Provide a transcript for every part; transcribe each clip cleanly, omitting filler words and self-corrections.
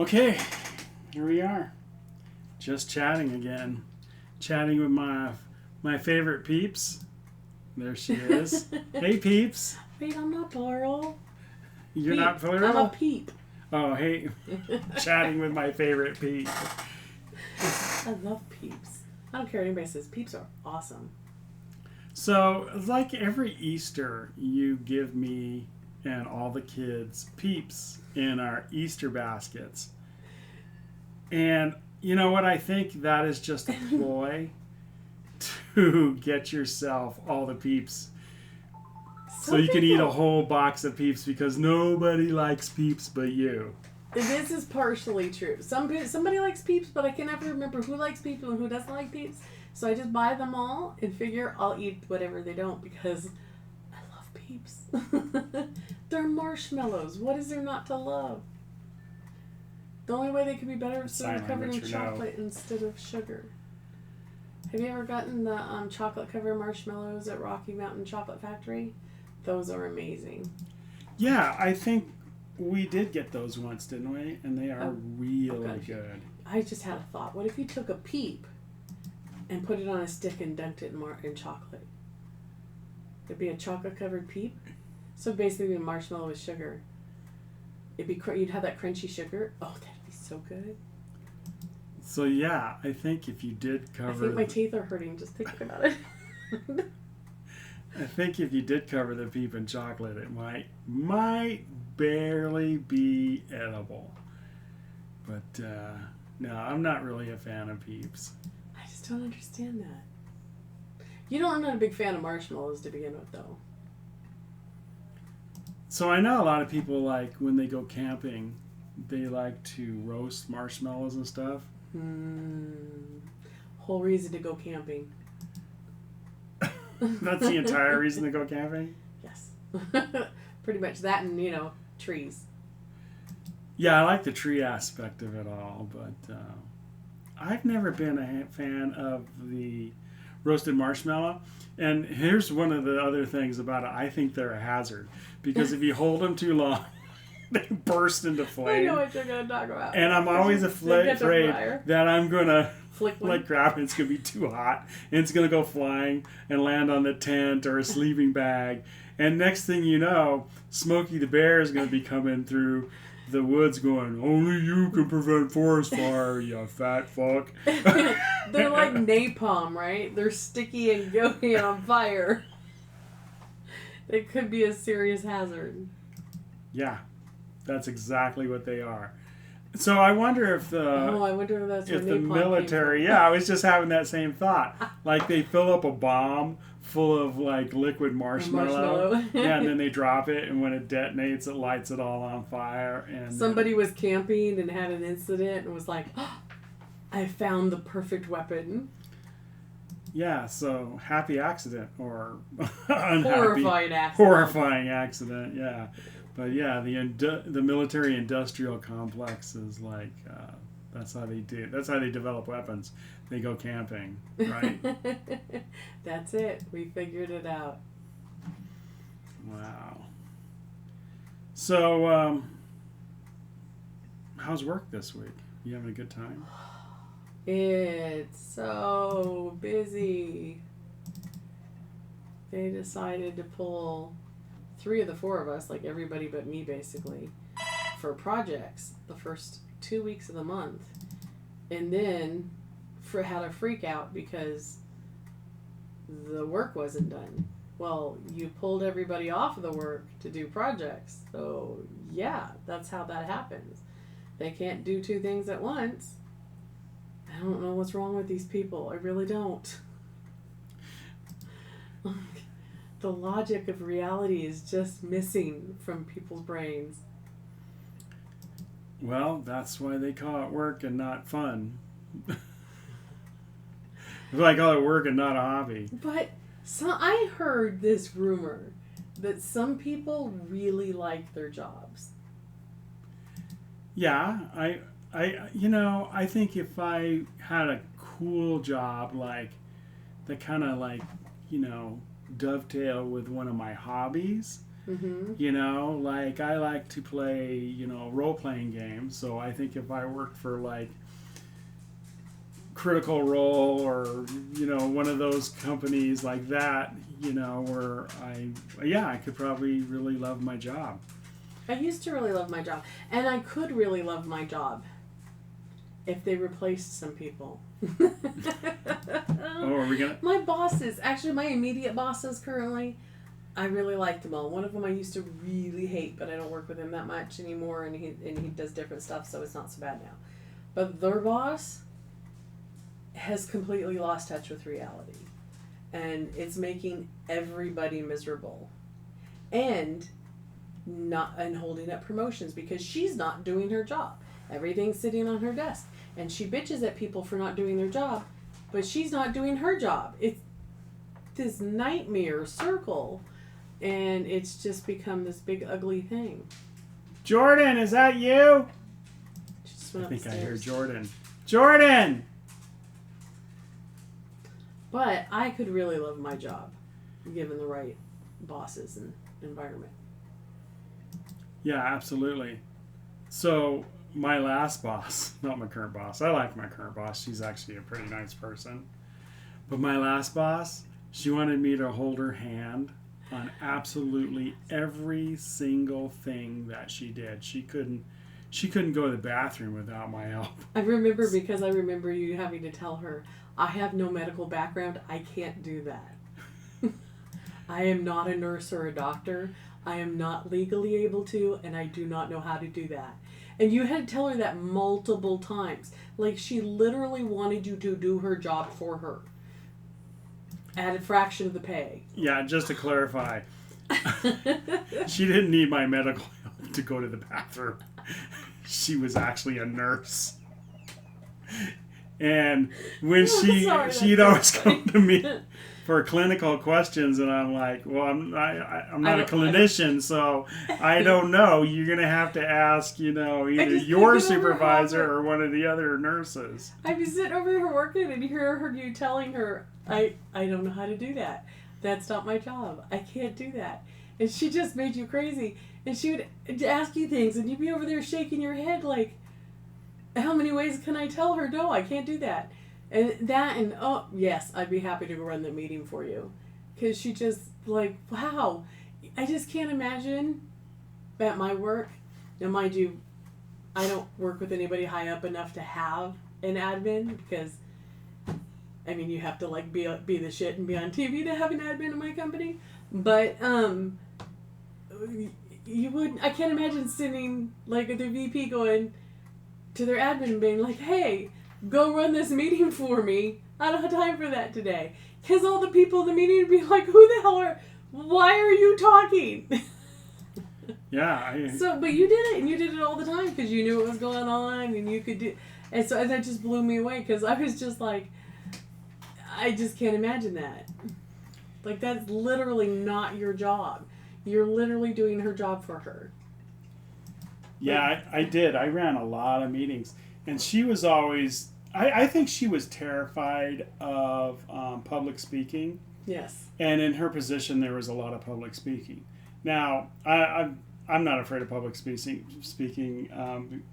Okay, here we are. Just chatting again. Chatting with my favorite peeps. There she is. Hey, peeps. Wait, I'm not plural. You're Peep. not plural? I'm a peep. Oh, hey. Chatting with my favorite peep. I love peeps. I don't care what anybody says. Peeps are awesome. So, like every Easter, you give me and all the kids peeps in our Easter baskets. And you know what? I think that is just a ploy to get yourself all the peeps. So you can eat a whole box of peeps because nobody likes peeps but you. This is partially true. Somebody likes peeps, but I can never remember who likes peeps and who doesn't like peeps. So I just buy them all and figure I'll eat whatever they don't because I love peeps. They're marshmallows. What is there not to love? The only way they could be better is if they're covered in chocolate instead of sugar. Have you ever gotten the chocolate covered marshmallows at Rocky Mountain Chocolate Factory? Those are amazing. Yeah, I think we did get those once, didn't we? And they are really good. I just had a thought. What if you took a peep and put it on a stick and dunked it in chocolate? It'd be a chocolate covered peep. So basically, a marshmallow with sugar. It'd be you'd have that crunchy sugar. Oh, that'd be so good. So yeah, I think if you did cover. I think my teeth are hurting just thinking about it. I think if you did cover the peep in chocolate, it might barely be edible. But no, I'm not really a fan of peeps. I just don't understand that. I'm not a big fan of marshmallows to begin with, though. So I know a lot of people, like, when they go camping, they like to roast marshmallows and stuff. Whole reason to go camping. That's the entire reason to go camping? Yes. Pretty much that and, trees. Yeah, I like the tree aspect of it all, but I've never been a fan of the roasted marshmallow. And here's one of the other things about it. I think they're a hazard because if you hold them too long, they burst into flame. I know what you're going to talk about. And I'm always afraid that I'm going to grab it. It's going to be too hot. And it's going to go flying and land on the tent or a sleeping bag. And next thing you know, Smokey the Bear is going to be coming through the woods going, only you can prevent forest fire, you fat fuck. They're like napalm, right? They're sticky and going on fire. They could be a serious hazard. Yeah, that's exactly what they are. So I wonder if the military, I was just having that same thought. Like they fill up a bomb full of like liquid marshmallow. Yeah, and then they drop it, and when it detonates, it lights it all on fire. And somebody was camping and had an incident and was like, oh, I found the perfect weapon. Yeah, so happy accident or unhappy, horrifying accident. Yeah. But yeah, the military industrial complex is like that's how they do. That's how they develop weapons. They go camping, right? That's it. We figured it out. Wow. So, how's work this week? You having a good time? It's so busy. They decided to pull 3 of the 4 of us, like everybody but me basically, for projects the first 2 weeks of the month. And then had a freak out because the work wasn't done. Well, you pulled everybody off of the work to do projects. So, yeah, that's how that happens. They can't do 2 things at once. I don't know what's wrong with these people. I really don't. The logic of reality is just missing from people's brains. Well, that's why they call it work and not fun. I call it work and not a hobby. But I heard this rumor that some people really like their jobs. Yeah, I think if I had a cool job that kind of dovetail with one of my hobbies, Mm-hmm. You know, like I like to play, you know, role-playing games. So I think if I worked for like Critical Role or, you know, one of those companies like that, you know, where I could probably really love my job. I used to really love my job, and I could really love my job if they replaced some people. Oh, are we gonna? My bosses, actually my immediate bosses currently, I really liked them all. One of them I used to really hate, but I don't work with him that much anymore, and he does different stuff, so it's not so bad now. But their boss has completely lost touch with reality, and it's making everybody miserable, and holding up promotions because she's not doing her job. Everything's sitting on her desk, and she bitches at people for not doing their job, but she's not doing her job. It's this nightmare circle, and it's just become this big ugly thing. Jordan, is that you? She just went I think upstairs. I hear Jordan. Jordan! But I could really love my job, given the right bosses and environment. Yeah, absolutely. So my last boss, not my current boss. I like my current boss. She's actually a pretty nice person. But my last boss, she wanted me to hold her hand on absolutely every single thing that she did. She couldn't go to the bathroom without my help. I remember because I remember you having to tell her, I have no medical background. I can't do that. I am not a nurse or a doctor. I am not legally able to, and I do not know how to do that. And you had to tell her that multiple times. Like, she literally wanted you to do her job for her at a fraction of the pay. Yeah, just to clarify, she didn't need my medical help to go to the bathroom. She was actually a nurse. And when she'd always come to me for clinical questions, and I'm like, well, I'm not a clinician, so I don't know. You're gonna have to ask, you know, either your supervisor or one of the other nurses. I'd be sitting over here working and hear you telling her, I don't know how to do that. That's not my job. I can't do that. And she just made you crazy. And she would ask you things, and you'd be over there shaking your head like, how many ways can I tell her, no, I can't do that? And oh, yes, I'd be happy to go run the meeting for you. Because she just, like, wow. I just can't imagine at my work. Now, mind you, I don't work with anybody high up enough to have an admin because, I mean, you have to, like, be the shit and be on TV to have an admin in my company. But, I can't imagine sitting, like, at the VP going to their admin and being like, hey, go run this meeting for me. I don't have time for that today. Because all the people in the meeting would be like, why are you talking? Yeah. But you did it, and you did it all the time because you knew what was going on, and you could do. And so that just blew me away because I was just like, I just can't imagine that. Like, that's literally not your job. You're literally doing her job for her. Yeah, I did. I ran a lot of meetings. And she was always, I think she was terrified of public speaking. Yes. And in her position, there was a lot of public speaking. Now, I'm not afraid of public speaking.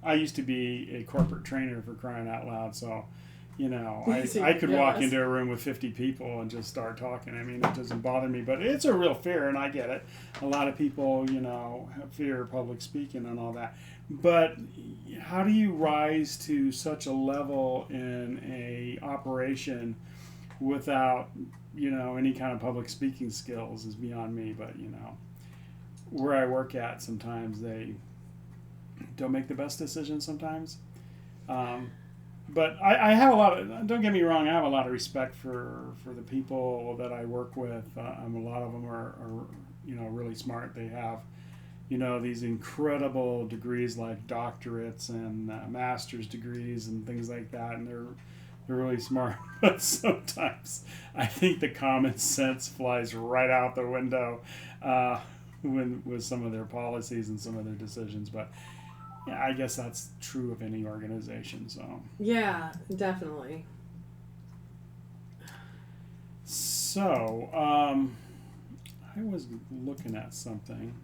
I used to be a corporate trainer, for crying out loud. So, you know, I could walk into a room with 50 people and just start talking. I mean, it doesn't bother me, but it's a real fear, and I get it. A lot of people, you know, have fear of public speaking and all that. But how do you rise to such a level in a operation without, you know, any kind of public speaking skills is beyond me. But, you know, where I work at, sometimes they don't make the best decisions sometimes. But I have a lot of, don't get me wrong, I have a lot of respect for the people that I work with. A lot of them are, you know, really smart. They have, you know, these incredible degrees like doctorates and master's degrees and things like that, and they're really smart. But sometimes I think the common sense flies right out the window with some of their policies and some of their decisions. But yeah, I guess that's true of any organization. So yeah, definitely. So I was looking at something.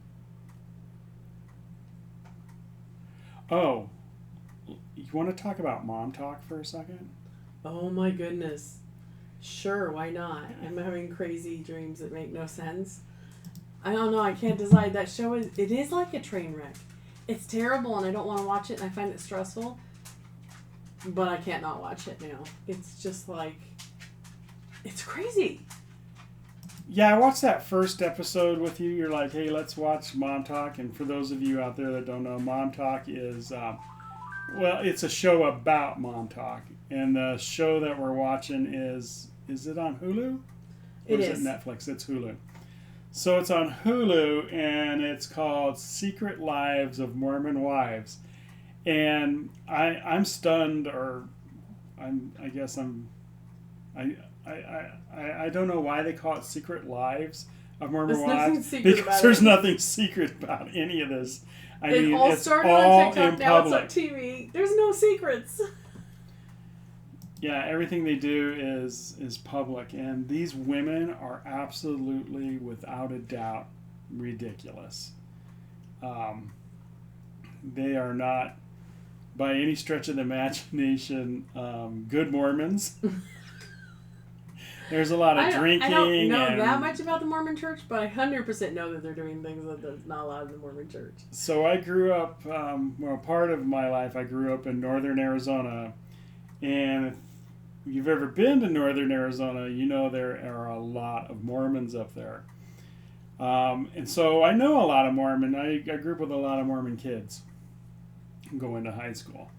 Oh, you want to talk about Momtok for a second? Oh my goodness. Sure, why not? I'm having crazy dreams that make no sense. I don't know, I can't decide. That show it is like a train wreck. It's terrible and I don't want to watch it and I find it stressful. But I can't not watch it now. It's just like, it's crazy. Yeah, I watched that first episode with you. You're like, hey, let's watch Momtok. And for those of you out there that don't know, Momtok is, well, it's a show about Momtok. And the show that we're watching is it on Hulu? Or is it Netflix? It's Hulu. So it's on Hulu, and it's called Secret Lives of Mormon Wives. And I'm stunned, or I guess I don't know why they call it Secret Lives of Mormon Wives, because there's nothing secret about any of this. I mean, all started on TikTok, now it's on TV. There's no secrets. Yeah, everything they do is public, and these women are absolutely, without a doubt, ridiculous. They are not, by any stretch of the imagination, good Mormons. There's a lot of drinking. I don't know that much about the Mormon Church, but I 100% know that they're doing things that are not allowed in the Mormon Church. So I grew up, part of my life, I grew up in northern Arizona, and if you've ever been to northern Arizona, you know there are a lot of Mormons up there. And so I know a lot of Mormon. I grew up with a lot of Mormon kids going to high school.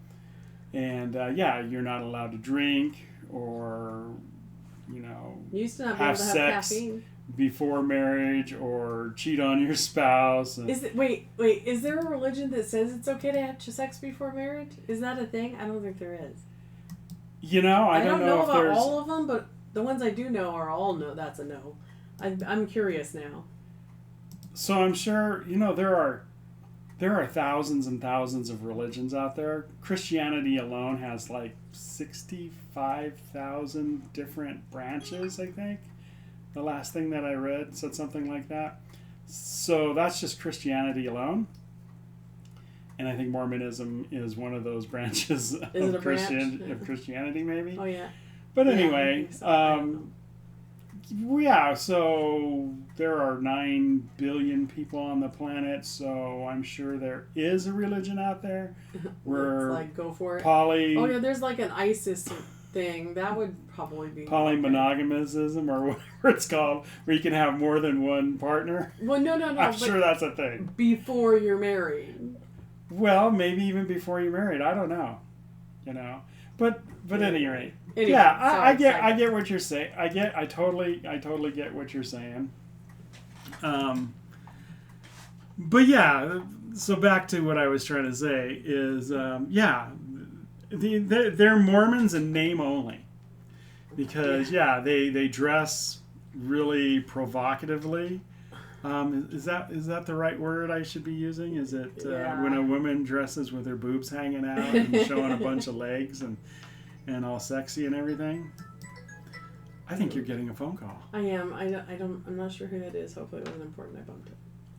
And yeah, you're not allowed to drink or, you know, you used to not have be able to sex have caffeine before marriage or cheat on your spouse. Is it wait, is there a religion that says it's okay to have sex before marriage? Is that a thing? I don't think there is. You know, I don't know if about there's all of them, but the ones I do know are all no. That's a no. I'm curious now. So I'm sure, you know, there are thousands and thousands of religions out there. Christianity alone has like 65,000 different branches, I think. The last thing that I read said something like that. So that's just Christianity alone. And I think Mormonism is one of those branches of Christianity, maybe. Oh, yeah. But anyway, yeah, so there are 9 billion people on the planet, so I'm sure there is a religion out there where it's like, go for it. Oh, yeah, there's like an ISIS thing. That would probably be polymonogamism or whatever it's called, where you can have more than one partner. Well, no. I'm sure that's a thing. Before you're married. Well, maybe even before you're married. I don't know. You know. But at any rate. Anyway, yeah, I get what you're saying. I totally get what you're saying. But yeah, so back to what I was trying to say is, yeah, they're Mormons in name only, because they dress really provocatively. Is that the right word I should be using? Is it when a woman dresses with her boobs hanging out and showing a bunch of legs and all sexy and everything? I think you're getting a phone call. I am. I'm not sure who that is. Hopefully it wasn't important. I bumped it.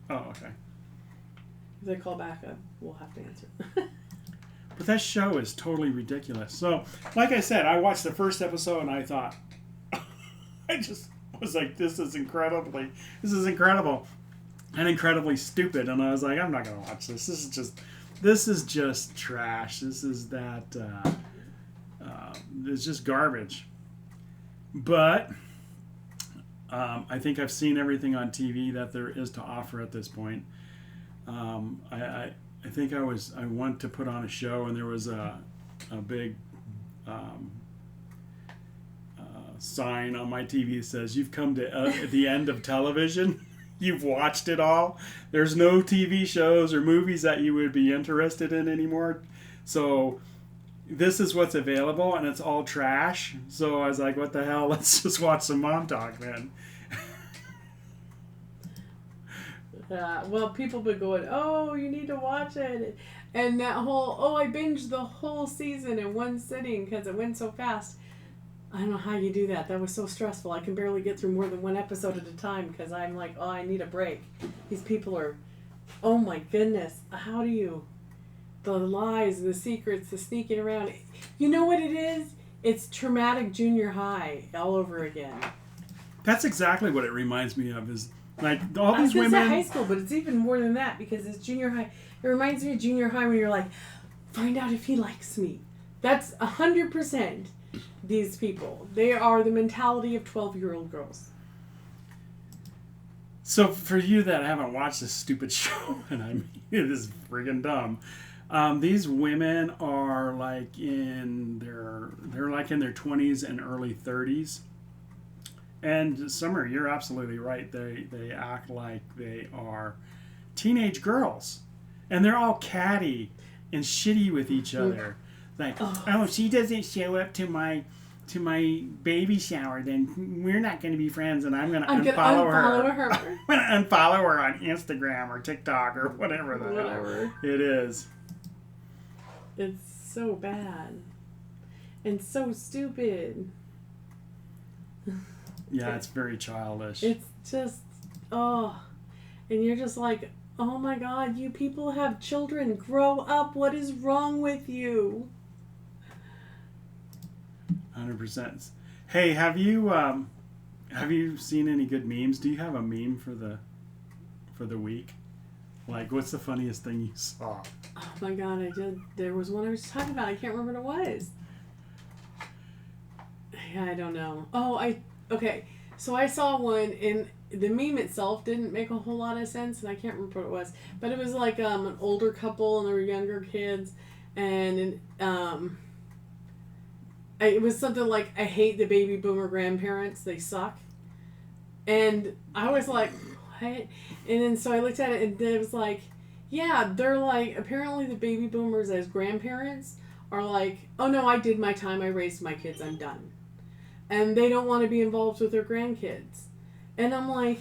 Oh, okay. If they call back, we'll have to answer. But that show is totally ridiculous. So, like I said, I watched the first episode and I thought, I just was like, this is incredible and incredibly stupid. And I was like, I'm not going to watch this. This is just trash. This is that, it's just garbage. But I think I've seen everything on TV that there is to offer at this point. I think I want to put on a show, and there was a big sign on my TV that says, "You've come to the end of television. You've watched it all. There's no TV shows or movies that you would be interested in anymore. So this is what's available, and it's all trash." So I was like, what the hell? Let's just watch some Momtok then. Well, people been going, oh, you need to watch it. And that whole, I binged the whole season in one sitting because it went so fast. I don't know how you do that. That was so stressful. I can barely get through more than one episode at a time because I'm like, oh, I need a break. These people are, oh my goodness. How do you, the lies, the secrets, the sneaking around. You know what it is? It's traumatic junior high all over again. That's exactly what it reminds me of. Is like all I was these gonna women. say high school, but it's even more than that because it's junior high. It reminds me of junior high when you're like, find out if he likes me. That's 100% these people. They are the mentality of 12-year-old girls. So for you that haven't watched this stupid show, and I mean it is friggin' dumb. These women are like they're like in their 20s and early 30s. And Summer, you're absolutely right. They act like they are teenage girls, and they're all catty and shitty with each other. Like, oh, she doesn't show up to my baby shower, then we're not going to be friends, and I'm going to unfollow her. I'm going to unfollow her on Instagram or TikTok or whatever the hell it is. It's so bad and so stupid. Yeah, it's very childish. It's just, and you're just like, oh my God, you people have children. Grow up. What is wrong with you? 100%. Hey, have you seen any good memes? Do you have a meme for the week? Like, what's the funniest thing you saw? Oh my God, I did. There was one I was talking about. I can't remember what it was. Yeah, I don't know. Okay. So I saw one, and the meme itself didn't make a whole lot of sense, and I can't remember what it was. But it was like an older couple and their younger kids, and it was something like, I hate the baby boomer grandparents. They suck. And I was like, what? And then so I looked at it, and it was like, yeah, they're like, apparently the baby boomers as grandparents are like, oh no, I did my time. I raised my kids. I'm done. And they don't want to be involved with their grandkids. And I'm like,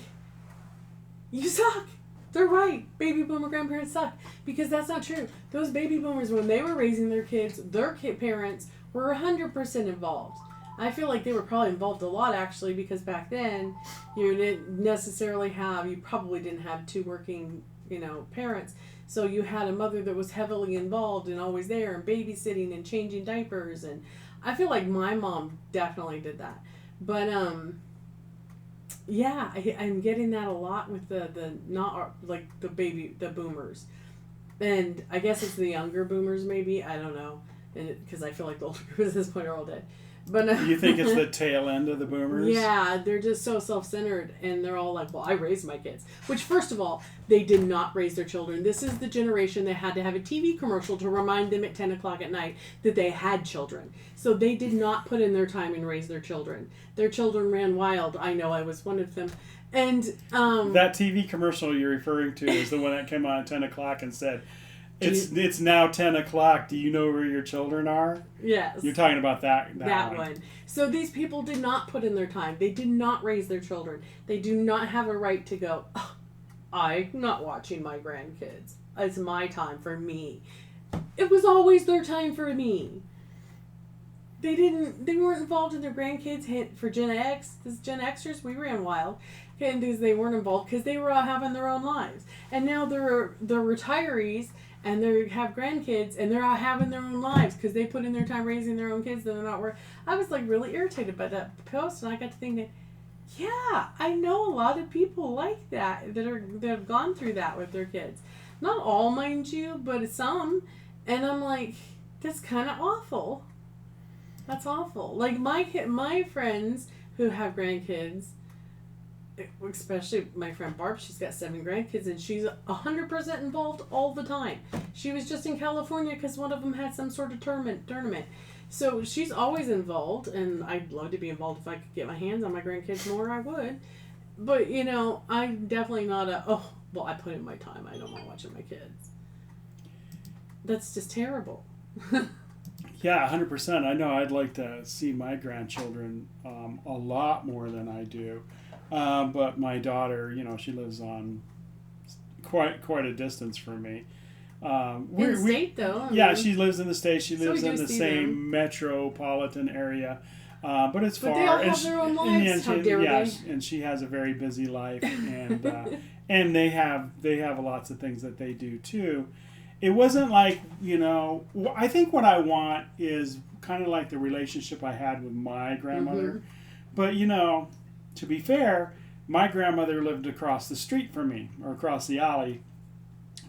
you suck. They're right. Baby boomer grandparents suck. Because that's not true. Those baby boomers, when they were raising their kids, their parents were 100% involved. I feel like they were probably involved a lot, actually, because back then, you probably didn't have two working, parents. So you had a mother that was heavily involved and always there and babysitting and changing diapers. And I feel like my mom definitely did that. But, yeah, I'm getting that a lot with the boomers. And I guess it's the younger boomers, maybe. I don't know. Because I feel like the older boomers at this point are all dead. But you think it's the tail end of the boomers? Yeah, they're just so self-centered, and they're all like, well, I raised my kids. Which, first of all, they did not raise their children. This is the generation that had to have a TV commercial to remind them at 10 o'clock at night that they had children. So they did not put in their time and raise their children. Their children ran wild. I know, I was one of them. And that TV commercial you're referring to is the one that came on at 10 o'clock and said, It's now 10 o'clock. Do you know where your children are? Yes. You're talking about that one. So these people did not put in their time. They did not raise their children. They do not have a right to go, I'm not watching my grandkids. It's my time for me. It was always their time for me. They weren't involved in their grandkids. For Gen X, this Gen Xers, we ran wild. And they weren't involved because they were all having their own lives. And now they're retirees, and they have grandkids, and they're out having their own lives because they put in their time raising their own kids, and they're not working. I was like really irritated by that post, and I got to thinking, yeah, I know a lot of people like that that have gone through that with their kids. Not all, mind you, but some. And I'm like, that's kind of awful. That's awful. Like my friends who have grandkids, especially my friend Barb, she's got 7 grandkids, and she's 100% involved all the time. She was just in California because one of them had some sort of tournament. So she's always involved, and I'd love to be involved. If I could get my hands on my grandkids more, I would. But, I'm definitely not I put in my time. I don't want watching my kids. That's just terrible. Yeah, 100%. I know I'd like to see my grandchildren a lot more than I do. But my daughter, she lives on quite a distance from me. In the state, though. Yeah, she lives in the state. She lives in the same metropolitan area. But it's far. But they all and have their own lives. How dare they? And she has a very busy life, and they have lots of things that they do too. It wasn't like, I think what I want is kind of like the relationship I had with my grandmother. But, to be fair, my grandmother lived across the street from me, or across the alley,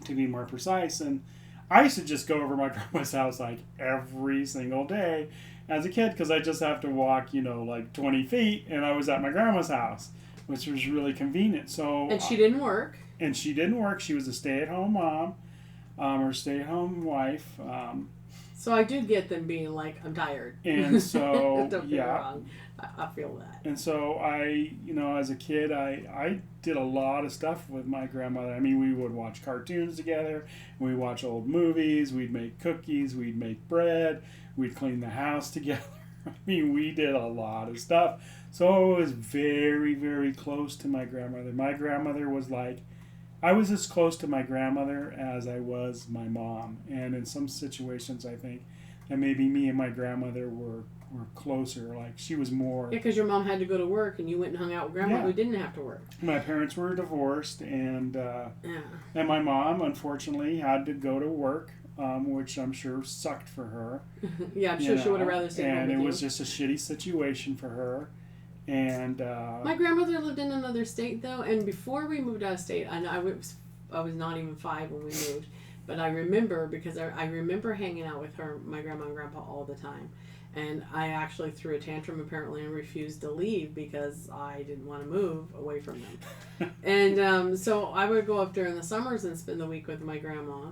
to be more precise. And I used to just go over my grandma's house like every single day as a kid, because I just have to walk, like 20 feet, and I was at my grandma's house, which was really convenient. So and she didn't work. And she didn't work. She was a stay-at-home mom, or stay-at-home wife. So I do get them being like, I'm tired. And so, Don't get me wrong. I feel that. And so I, as a kid, I did a lot of stuff with my grandmother. I mean, we would watch cartoons together. We'd watch old movies. We'd make cookies. We'd make bread. We'd clean the house together. I mean, we did a lot of stuff. So I was very, very close to my grandmother. My grandmother was like, I was as close to my grandmother as I was my mom. And in some situations, I think that maybe me and my grandmother were closer. Like, she was more... Yeah, because your mom had to go to work and you went and hung out with grandma who didn't have to work. My parents were divorced, and my mom, unfortunately, had to go to work, which I'm sure sucked for her. Yeah, I'm sure she would have rather stayed home with you. And it was just a shitty situation for her. And my grandmother lived in another state, though, and before we moved out of state, I was not even 5 when we moved, but I remember, because I remember hanging out with her, my grandma and grandpa, all the time. And I actually threw a tantrum, apparently, and refused to leave because I didn't want to move away from them. And so I would go up during the summers and spend the week with my grandma.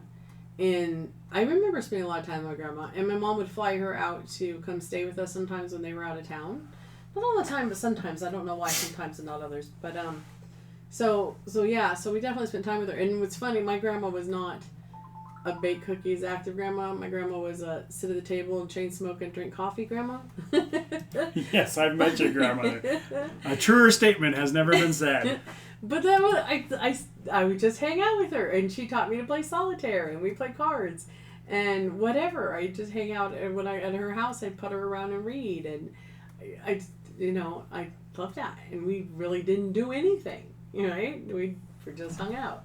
And I remember spending a lot of time with my grandma. And my mom would fly her out to come stay with us sometimes when they were out of town. Not all the time, but sometimes. I don't know why sometimes and not others. But so we definitely spent time with her. And what's funny, my grandma was not a bake cookies active grandma. My grandma was a sit at the table and chain smoke and drink coffee grandma. Yes, I've met your grandmother. A truer statement has never been said. But that was, I would just hang out with her, and she taught me to play solitaire, and we played cards and whatever. I just hang out, and when I at her house, I'd putter around and read, and I loved that. And we really didn't do anything, right? We just hung out.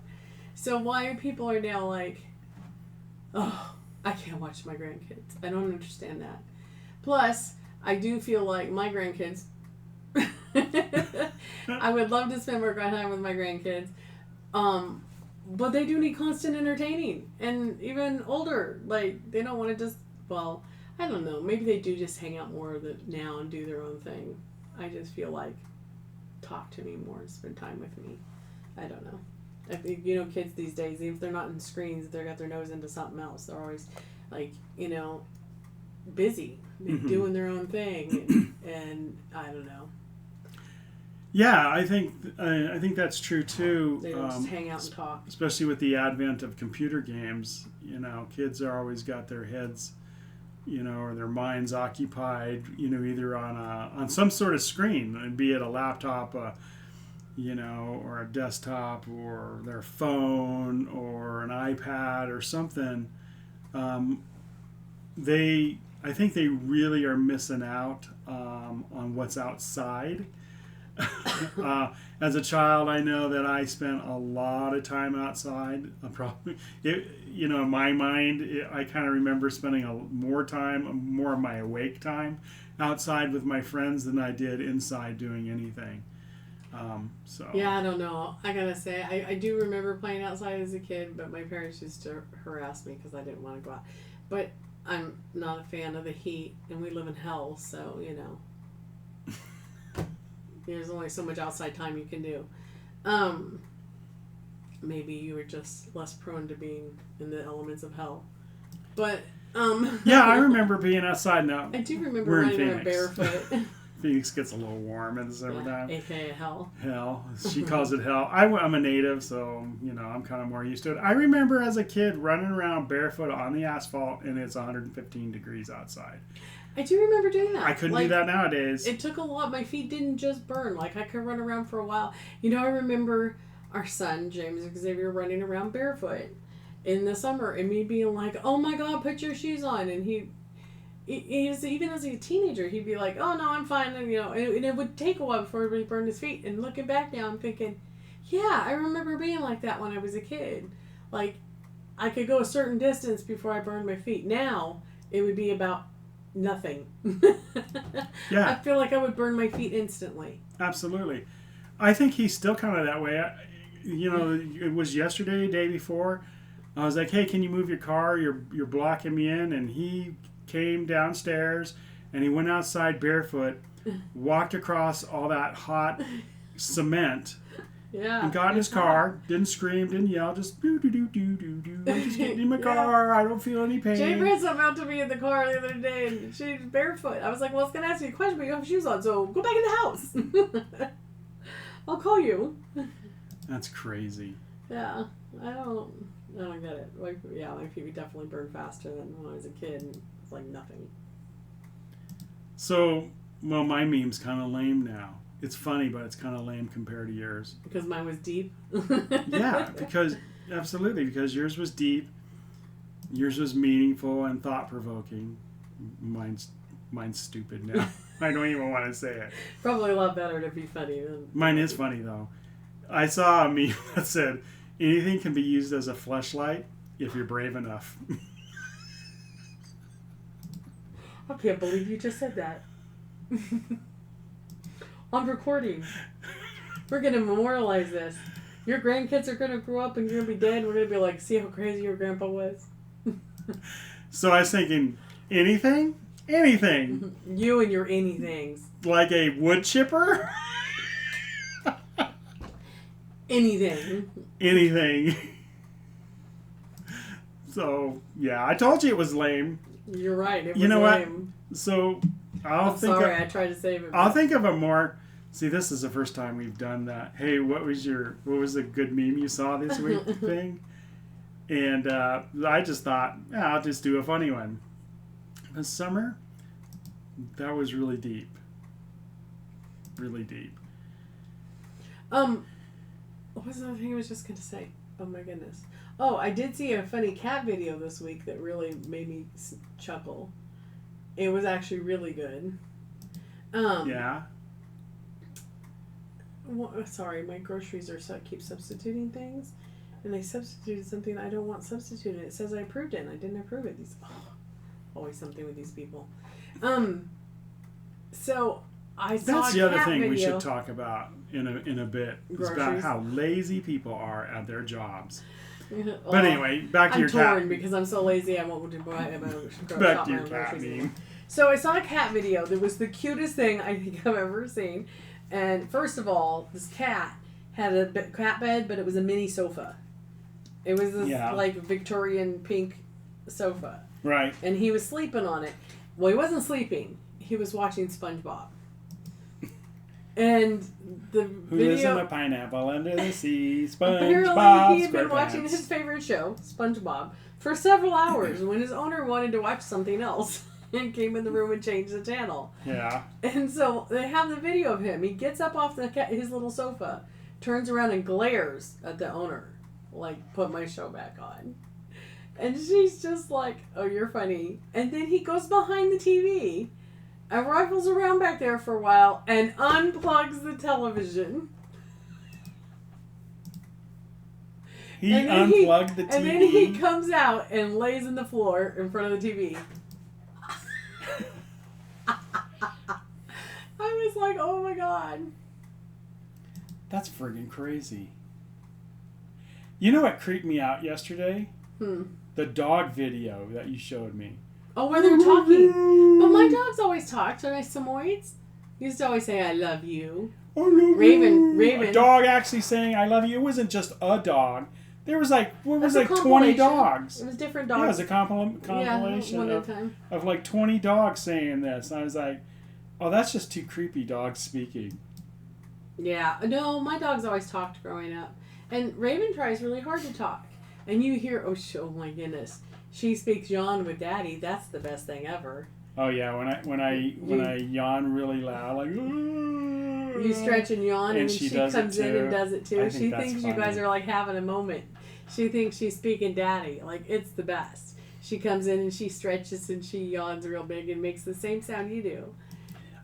So why people are now like, oh, I can't watch my grandkids. I don't understand that. Plus, I do feel like my grandkids, I would love to spend more time with my grandkids, but they do need constant entertaining. And even older, like, they don't want to just, well, I don't know, maybe they do just hang out more now and do their own thing. I just feel like, talk to me more, spend time with me. I don't know. I think, kids these days, even if they're not in screens, they've got their nose into something else. They're always, like, busy, doing their own thing, and I don't know. Yeah, I think that's true too. They don't just hang out and talk. Especially with the advent of computer games, kids are always got their heads, or their minds occupied, either on some sort of screen, be it a laptop, or a desktop, or their phone, or an iPad, or something. I think they really are missing out on what's outside. As a child, I know that I spent a lot of time outside. In my mind, I kind of remember spending more of my awake time outside with my friends than I did inside doing anything. Yeah, I don't know. I gotta say, I do remember playing outside as a kid, but my parents used to harass me because I didn't want to go out. But I'm not a fan of the heat, and we live in hell, so, there's only so much outside time you can do. Maybe you were just less prone to being in the elements of hell. But, yeah, I remember being outside now. I do remember running around barefoot. Phoenix gets a little warm in the summertime. AKA hell. Hell. She calls it hell. I'm a native, so, I'm kind of more used to it. I remember as a kid running around barefoot on the asphalt, and it's 115 degrees outside. I do remember doing that. I couldn't do that nowadays. It took a lot. My feet didn't just burn. Like, I could run around for a while. I remember our son, James Xavier, running around barefoot in the summer, and me being like, oh my God, put your shoes on. And even as a teenager, he'd be like, "Oh no, I'm fine," and and it would take a while before he burned his feet. And looking back now, I'm thinking, yeah, I remember being like that when I was a kid. Like, I could go a certain distance before I burned my feet. Now it would be about nothing. Yeah. I feel like I would burn my feet instantly. Absolutely. I think he's still kind of that way. It was yesterday, the day before. I was like, "Hey, can you move your car? You're blocking me in." And he came downstairs and he went outside barefoot, walked across all that hot cement, Yeah. and got in his car. Didn't scream, didn't yell, just do do do do do do. I'm just getting in my car. I don't feel any pain. Jay brought something out to me in the car the other day, and she's barefoot. I was like, "Well, I was gonna ask you a question, but you have shoes on, so go back in the house. I'll call you." That's crazy. Yeah, I don't get it. Like, yeah, my feet would definitely burn faster than when I was a kid. And it's like nothing. So, well, my meme's kind of lame now. It's funny, but it's kind of lame compared to yours. Because mine was deep. Yeah, absolutely, because yours was deep, yours was meaningful and thought-provoking. Mine's stupid now. I don't even want to say it. Probably a lot better to be funny than... Mine is funny, though. I saw a meme that said, anything can be used as a fleshlight if you're brave enough. I can't believe you just said that. On recording. We're going to memorialize this. Your grandkids are going to grow up and you're going to be dead. And we're going to be like, see how crazy your grandpa was? So I was thinking, anything? Anything. You and your anythings. Like a wood chipper? Anything. Anything. So, yeah, I told you it was lame. You're right. It was you know lame. What? So, I'm sorry, I tried to save it. I'll think of a more... See, this is the first time we've done that. Hey, what was the good meme you saw this week thing? And I just thought, yeah, I'll just do a funny one. This summer, that was really deep. Really deep. What was the other thing I was just going to say? Oh my goodness. Oh, I did see a funny cat video this week that really made me chuckle. It was actually really good. Yeah. Sorry, my groceries keep substituting things, and they substituted something I don't want substituted. It says I approved it, and I didn't approve it. Always something with these people. So I saw That's the other thing video. we should talk about in a bit. It's about how lazy people are at their jobs. But anyway, back to your cat. I'm torn because I'm so lazy. I won't do back to your cat meme. So I saw a cat video that was the cutest thing I think I've ever seen. And first of all, this cat had a cat bed, but it was a mini sofa. It was this like Victorian pink sofa. Right. And he was sleeping on it. Well, he wasn't sleeping. He was watching SpongeBob. And the Who video... lives in a pineapple under the sea? SpongeBob. Apparently, he had been watching his favorite show, SpongeBob, for several hours when his owner wanted to watch something else. And came in the room and changed the channel. Yeah. And so they have the video of him. He gets up off his little sofa, turns around and glares at the owner, like, put my show back on. And she's just like, oh, you're funny. And then he goes behind the TV and rifles around back there for a while and unplugs the television. He unplugged the TV. And then he comes out and lays on the floor in front of the TV. I was like, oh my god. That's friggin' crazy. You know what creeped me out yesterday? The dog video that you showed me. Oh, where they're talking. But my dogs always talk. So my Samoyeds used to always say, I love you. I love you. Raven. A dog actually saying, I love you. It wasn't just a dog. There was like, 20 dogs. It was different dogs. Yeah, it was a compilation of like 20 dogs saying this. And I was like, oh, that's just two creepy dogs speaking. Yeah. No, my dogs always talked growing up. And Raven tries really hard to talk. And you hear, oh my goodness. She speaks yawn with Daddy. That's the best thing ever. Oh yeah, when I yawn really loud, like you stretch and yawn, and she comes in and does it too. She thinks you guys are like having a moment. She thinks she's speaking Daddy. Like, it's the best. She comes in and she stretches and she yawns real big and makes the same sound you do.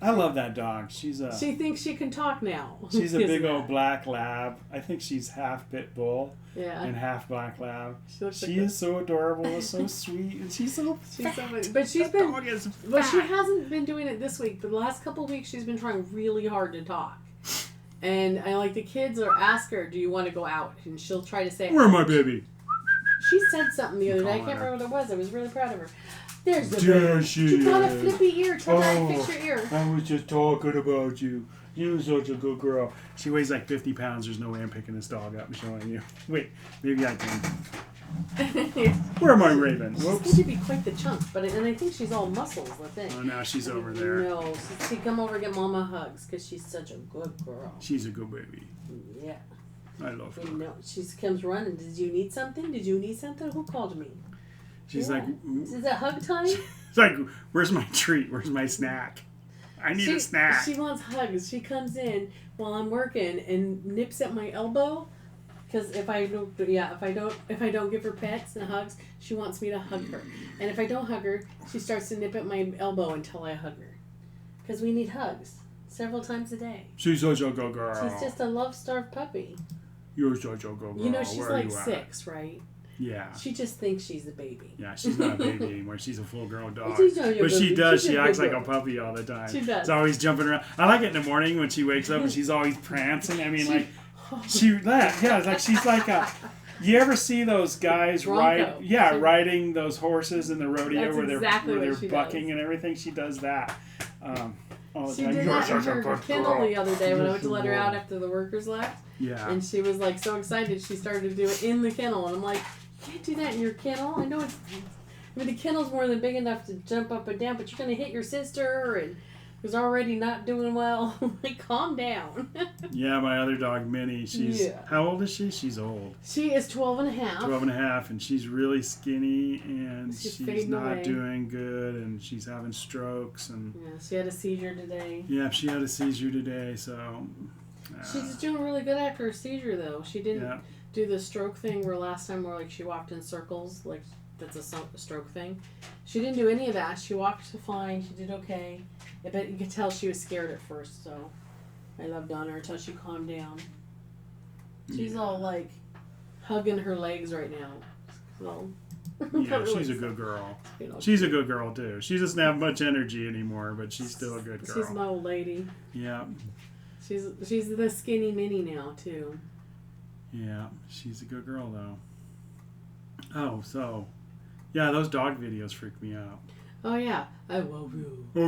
I love that dog. She thinks she can talk now. She's a big old black lab. I think she's half pit bull yeah. and half black lab. She is so adorable, so sweet, and she's so fat. But she's been, dog is fat. But she hasn't been doing it this week. But the last couple of weeks she's been trying really hard to talk. And I like the kids are ask her, "Do you want to go out?" And she'll try to say, "Where's my baby?" She said something the other day. I can't remember what it was. I was really proud of her. There's the There baby. she You got a is. flippy ear. Tell her to fix your ear. I was just talking about you. You're such a good girl. She weighs like 50 pounds. There's no way I'm picking this dog up and showing you. Wait, maybe I can. Where am I, Raven? Whoops. She's going to be quite the chunk, and I think she's all muscles, I think. Oh, now she's over there. No, she come over and get Mama hugs because she's such a good girl. She's a good baby. Yeah. I love her. No, she comes running. Did you need something? Did you need something? Who called me? She's like... Is it hug time? It's like, where's my treat? Where's my snack? I need a snack. She wants hugs. She comes in while I'm working and nips at my elbow. Because if I don't give her pets and hugs, she wants me to hug her. And if I don't hug her, she starts to nip at my elbow until I hug her. Because we need hugs several times a day. She's such a good girl. She's just a love-starved puppy. You're such a good girl. You know, she's Where like 6, right? Yeah. She just thinks she's a baby. Yeah, she's not a baby anymore. She's a full-grown dog. But she does. She acts like a puppy all the time. She does. She's always jumping around. I like it in the morning when she wakes up and she's always prancing. I mean, she's like a... You ever see those guys riding those horses in the rodeo where they're bucking and everything? She does that all the she time. did that in her kennel the other day when I went to let her out after the workers left. Yeah. And she was like so excited she started to do it in the kennel. And I'm like, you can't do that in your kennel. I know the kennel's more than big enough to jump up and down, but you're going to hit your sister and who's already not doing well. Like, calm down. Yeah, my other dog, Minnie, how old is she? She's old. She is 12 and a half. 12 and a half, and she's really skinny, and she's not away. doing good, and she's having strokes. And yeah, she had a seizure today. Yeah, she had a seizure today, so... She's doing really good after her seizure, though. She didn't do the stroke thing where last time where like she walked in circles, like that's a stroke thing. She didn't do any of that. She walked fine. She did okay. But you could tell she was scared at first, so I loved on her until she calmed down. She's all like hugging her legs right now. So, yeah, she's a good girl. She's a good girl too. She doesn't have much energy anymore, but she's still a good girl. She's my old lady. Yeah. She's the skinny Minnie now too. Yeah, she's a good girl though. Oh, so yeah, those dog videos freak me out. Oh yeah, I love you. Oh,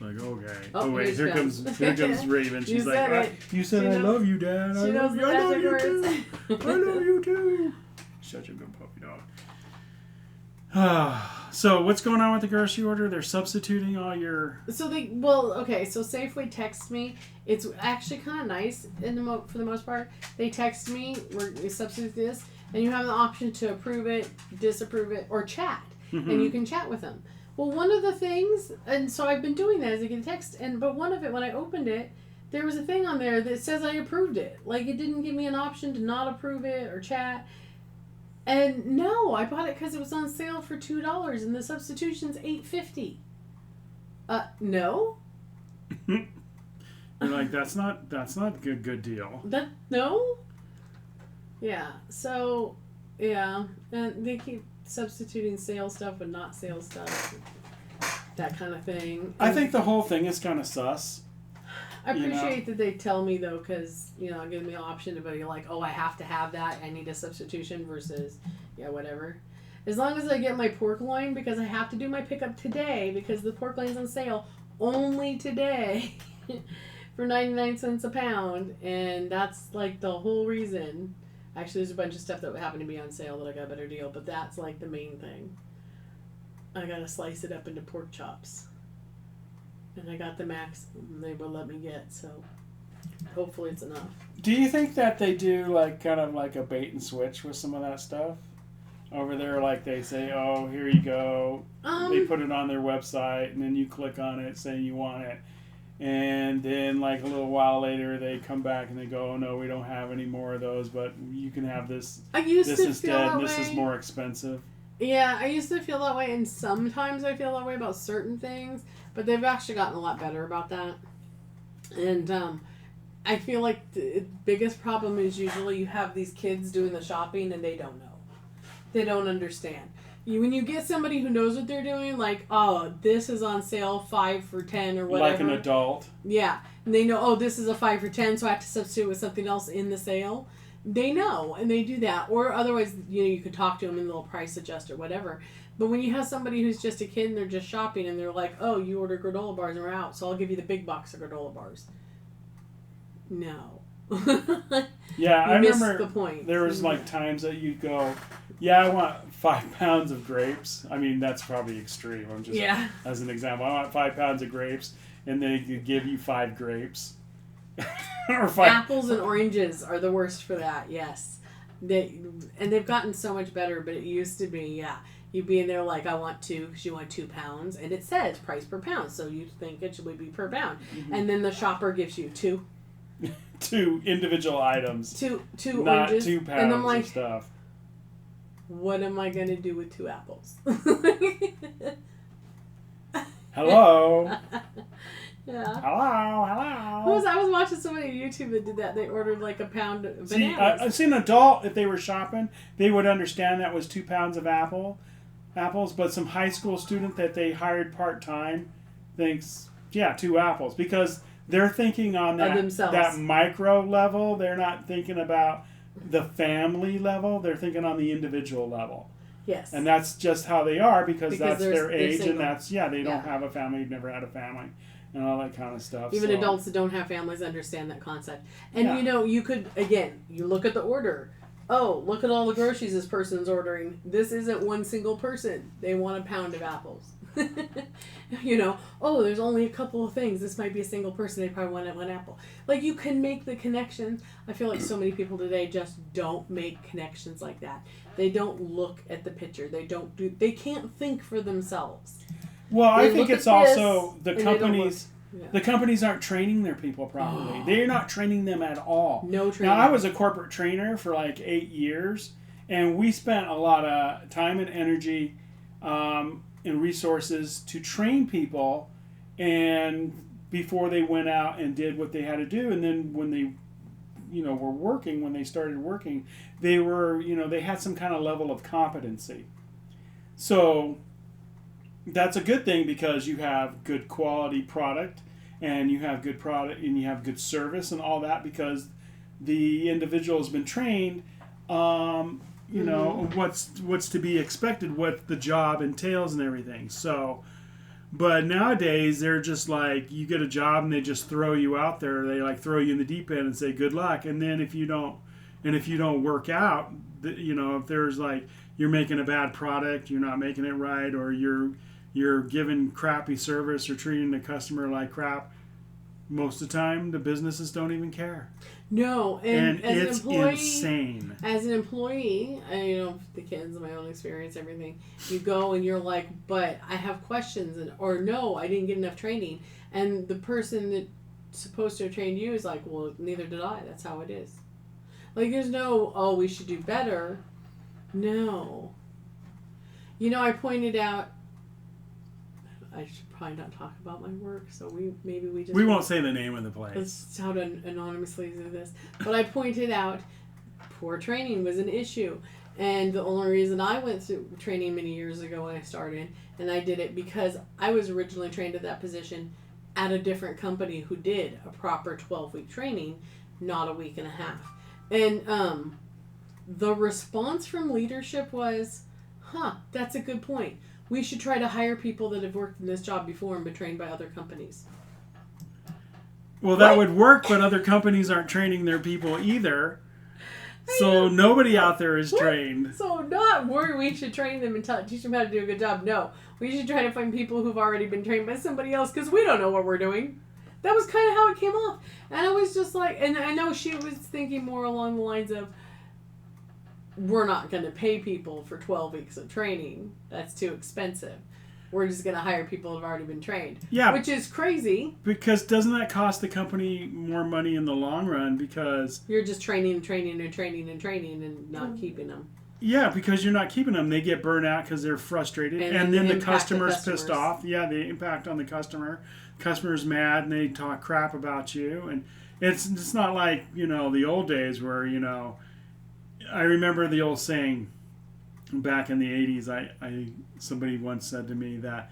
like okay. Oh wait, here comes Raven. She's like, you said I love you, Dad. I love you too. I love you too. Such a good puppy dog. So what's going on with the grocery order? They're substituting all your... So Safeway texts me. It's actually kind of nice for the most part. They text me, we substitute this, and you have the option to approve it, disapprove it, or chat. Mm-hmm. And you can chat with them. Well, one of the things, and so I've been doing that as I get a text, but one of it, when I opened it, there was a thing on there that says I approved it. Like, it didn't give me an option to not approve it or chat. And no, I bought it because it was on sale for $2 and the substitution's $8.50. No? You're like, that's not a good deal. No? Yeah. So, yeah. And they keep substituting sale stuff with not sale stuff. That kind of thing. I think the whole thing is kind of sus. I appreciate that they tell me, though, because, it gives me an option to be like, oh, I have to have that. I need a substitution versus, whatever. As long as I get my pork loin, because I have to do my pickup today, because the pork loin's on sale only today for 99 cents a pound. And that's, like, the whole reason. Actually, there's a bunch of stuff that happened to be on sale that I got a better deal, but that's, like, the main thing. I got to slice it up into pork chops. And I got the max they will let me get, so hopefully it's enough. Do you think that they do like kind of like a bait and switch with some of that stuff? Over there, like they say, oh, here you go. They put it on their website, and then you click on it saying you want it. And then like a little while later, they come back and they go, oh, no, we don't have any more of those, but you can have this, I used this to instead, feel that and this way. is more expensive. Yeah, I used to feel that way, and sometimes I feel that way about certain things, but they've actually gotten a lot better about that. And I feel like the biggest problem is usually you have these kids doing the shopping and they don't know. They don't understand. When you get somebody who knows what they're doing, like, oh, this is on sale 5 for 10 or whatever. Like an adult. Yeah. And they know, oh, this is a 5 for 10, so I have to substitute with something else in the sale. They know, and they do that. Or otherwise, you could talk to them and they'll price adjust or whatever. But when you have somebody who's just a kid and they're just shopping and they're like, oh, you ordered granola bars and we're out, so I'll give you the big box of granola bars. No. Yeah, I remember the point. There was like times that you'd go, yeah, I want 5 pounds of grapes. I mean, that's probably extreme. I'm just as an example. I want 5 pounds of grapes, and they could give you 5 grapes. Or 5 apples and oranges are the worst for that. Yes, they've gotten so much better, but it used to be you'd be in there like, I want 2 because you want 2 pounds, and it says price per pound, so you think it should be per pound, and then the shopper gives you 2. 2 individual items. Two not oranges. 2 pounds and I'm like, of stuff. What am I going to do with 2 apples? Hello. Yeah. Hello. I was watching somebody on YouTube that did that. They ordered like a pound of bananas. See, I've seen an adult, if they were shopping, they would understand that was 2 pounds of apples. But some high school student that they hired part-time thinks, 2 apples. Because they're thinking on that micro level. They're not thinking about the family level. They're thinking on the individual level. Yes. And that's just how they are because that's their age, and that's, they don't have a family, never had a family, and all that kind of stuff. Even adults that don't have families understand that concept. And, you could, again, you look at the order. Oh, look at all the groceries this person's ordering. This isn't one single person. They want a pound of apples. Oh, there's only a couple of things. This might be a single person. They probably want 1 apple. Like, you can make the connections. I feel like so many people today just don't make connections like that. They don't look at the picture. They can't think for themselves. Well, I think it's also the companies. The companies aren't training their people properly. They're not training them at all. No training. Now, I was a corporate trainer for like 8 years, and we spent a lot of time and energy and resources to train people, and before they went out and did what they had to do, and then when they were working, when they started working, they were, they had some kind of level of competency. So that's a good thing because you have good quality product and you have good product and you have good service and all that because the individual has been trained, what's to be expected, what the job entails and everything. So, but nowadays they're just like, you get a job and they just throw you out there. They like throw you in the deep end and say good luck. And then if you don't work out, if there's like you're making a bad product, you're not making it right, or you're giving crappy service or treating the customer like crap, most of the time the businesses don't even care. No, and as it's an employee, insane. As an employee, the kids, my own experience, everything, you go and you're like, but I have questions, or no, I didn't get enough training. And the person that's supposed to have trained you is like, well, neither did I. That's how it is. Like, there's no, oh, we should do better. No. I pointed out, I should probably not talk about my work, so we won't say the name of the place. Let's how to anonymously do this. But I pointed out poor training was an issue, and the only reason I went through training many years ago when I started, and I did it because I was originally trained at that position at a different company who did a proper 12-week training, not a week and a half. And the response from leadership was, that's a good point. We should try to hire people that have worked in this job before and been trained by other companies. Well, that would work, but other companies aren't training their people either. So nobody out there is trained. So not where we should train them and teach them how to do a good job. No, we should try to find people who've already been trained by somebody else because we don't know what we're doing. That was kind of how it came off. And I was just like, and I know she was thinking more along the lines of, we're not going to pay people for 12 weeks of training. That's too expensive. We're just going to hire people who have already been trained. Yeah. Which is crazy. Because doesn't that cost the company more money in the long run? Because you're just training and not keeping them. Yeah, because you're not keeping them. They get burnt out because they're frustrated. And then the customer's pissed off. Yeah, the impact on the customer. Customer's mad and they talk crap about you. And it's not like, the old days where, I remember the old saying back in the 80s. Somebody once said to me that,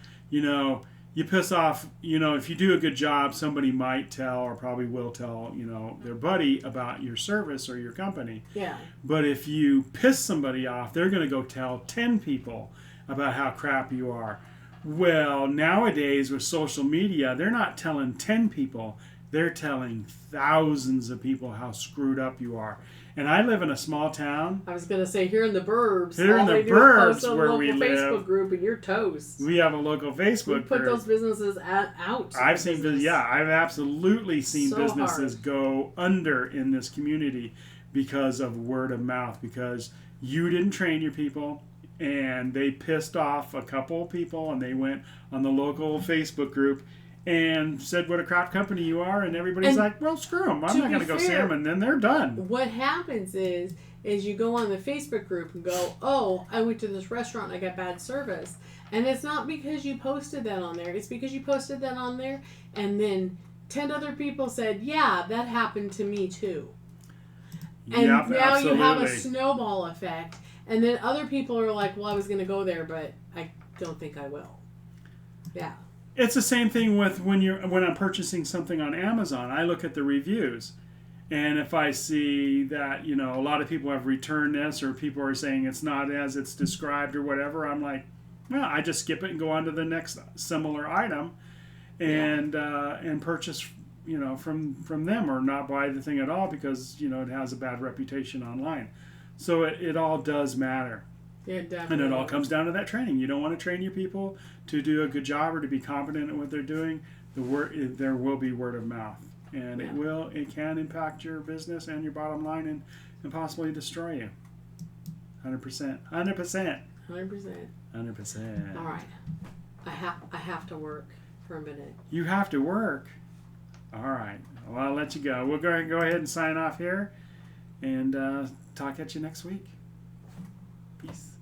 you piss off, if you do a good job, somebody might tell or probably will tell, their buddy about your service or your company. Yeah. But if you piss somebody off, they're going to go tell 10 people about how crap you are. Well, nowadays with social media, they're not telling 10 people. They're telling thousands of people how screwed up you are. And I live in a small town. I was going to say, here in the burbs. Here in the burbs where we live. Facebook group and you're toast. We have a local Facebook group. We put those businesses out. I've absolutely seen businesses go under in this community because of word of mouth. Because you didn't train your people. And they pissed off a couple of people. And they went on the local Facebook group and said what a crap company you are, and everybody's like, well, screw them. I'm not going to go see them, and then they're done. What happens is you go on the Facebook group and go, oh, I went to this restaurant and I got bad service. And it's not because you posted that on there. It's because you posted that on there, and then 10 other people said, yeah, that happened to me too. And now absolutely. You have a snowball effect. And then other people are like, well, I was going to go there, but I don't think I will. Yeah. It's the same thing with when I'm purchasing something on Amazon. I look at the reviews, and if I see that a lot of people have returned this, or people are saying it's not as it's described or whatever, I'm like, well, I just skip it and go on to the next similar item, and purchase from them, or not buy the thing at all because it has a bad reputation online. So it all does matter. Yeah, definitely. And it all comes down to that training. You don't want to train your people to do a good job or to be competent at what they're doing. There will be word of mouth, and it can impact your business and your bottom line and possibly destroy you. 100%. 100%. 100%. 100%. All right. I have to work for a minute. You have to work. All right. Well, I'll let you go. We'll go ahead and sign off here, and talk at you next week. Peace.